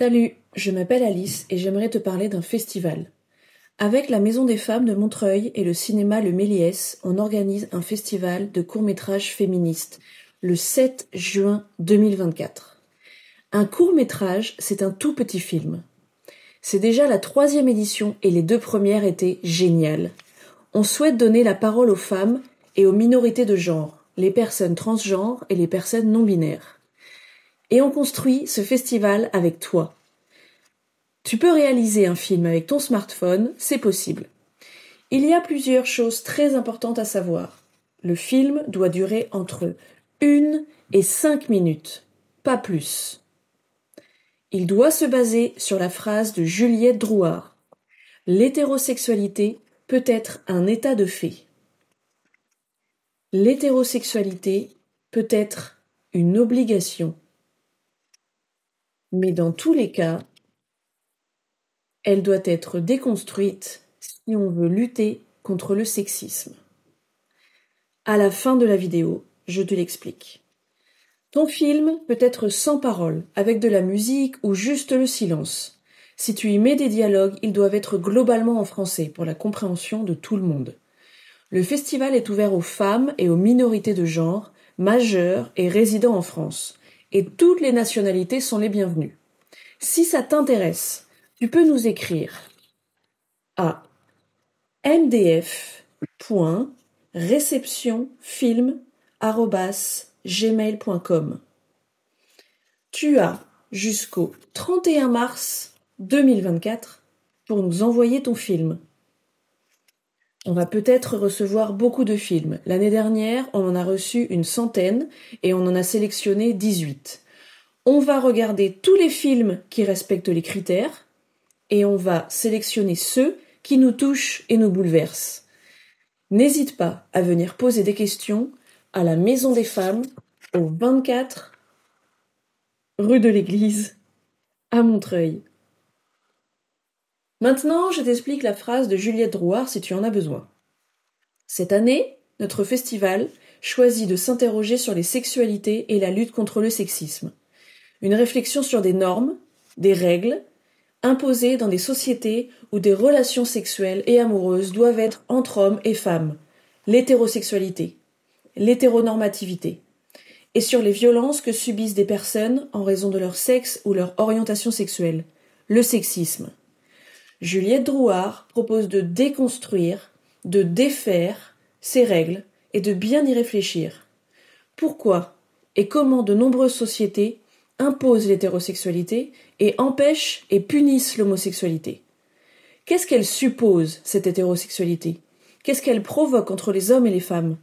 Salut, je m'appelle Alice et j'aimerais te parler d'un festival. Avec la Maison des Femmes de Montreuil et le cinéma Le Méliès, on organise un festival de courts-métrages féministes le 7 juin 2024. Un court-métrage, c'est un tout petit film. C'est déjà la 3e édition et les 2 premières étaient géniales. On souhaite donner la parole aux femmes et aux minorités de genre, les personnes transgenres et les personnes non-binaires. Et on construit ce festival avec toi. Tu peux réaliser un film avec ton smartphone, c'est possible. Il y a plusieurs choses très importantes à savoir. Le film doit durer entre 1 et 5 minutes, pas plus. Il doit se baser sur la phrase de Juliette Drouard. L'hétérosexualité peut être un état de fait. L'hétérosexualité peut être une obligation. Mais dans tous les cas, elle doit être déconstruite si on veut lutter contre le sexisme. À la fin de la vidéo, je te l'explique. Ton film peut être sans parole, avec de la musique ou juste le silence. Si tu y mets des dialogues, ils doivent être globalement en français pour la compréhension de tout le monde. Le festival est ouvert aux femmes et aux minorités de genre, majeures et résidant en France. Et toutes les nationalités sont les bienvenues. Si ça t'intéresse, tu peux nous écrire à mdf.receptionfilm@gmail.com. Tu as jusqu'au 31 mars 2024 pour nous envoyer ton film. On va peut-être recevoir beaucoup de films. L'année dernière, on en a reçu une 100 et on en a sélectionné 18. On va regarder tous les films qui respectent les critères et on va sélectionner ceux qui nous touchent et nous bouleversent. N'hésite pas à venir poser des questions à la Maison des Femmes, au 24 rue de l'Église, à Montreuil. Maintenant, je t'explique la phrase de Juliette Drouard si tu en as besoin. Cette année, notre festival choisit de s'interroger sur les sexualités et la lutte contre le sexisme. Une réflexion sur des normes, des règles, imposées dans des sociétés où des relations sexuelles et amoureuses doivent être entre hommes et femmes, l'hétérosexualité, l'hétéronormativité, et sur les violences que subissent des personnes en raison de leur sexe ou leur orientation sexuelle, le sexisme. Juliette Drouard propose de déconstruire, de défaire ces règles et de bien y réfléchir. Pourquoi et comment de nombreuses sociétés imposent l'hétérosexualité et empêchent et punissent l'homosexualité. Qu'est-ce qu'elle suppose, cette hétérosexualité ? Qu'est-ce qu'elle provoque entre les hommes et les femmes ?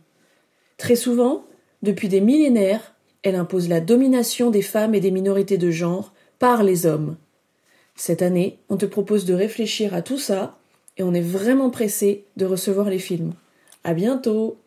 Très souvent, depuis des millénaires, elle impose la domination des femmes et des minorités de genre par les hommes. Cette année, on te propose de réfléchir à tout ça et on est vraiment pressé de recevoir les films. À bientôt!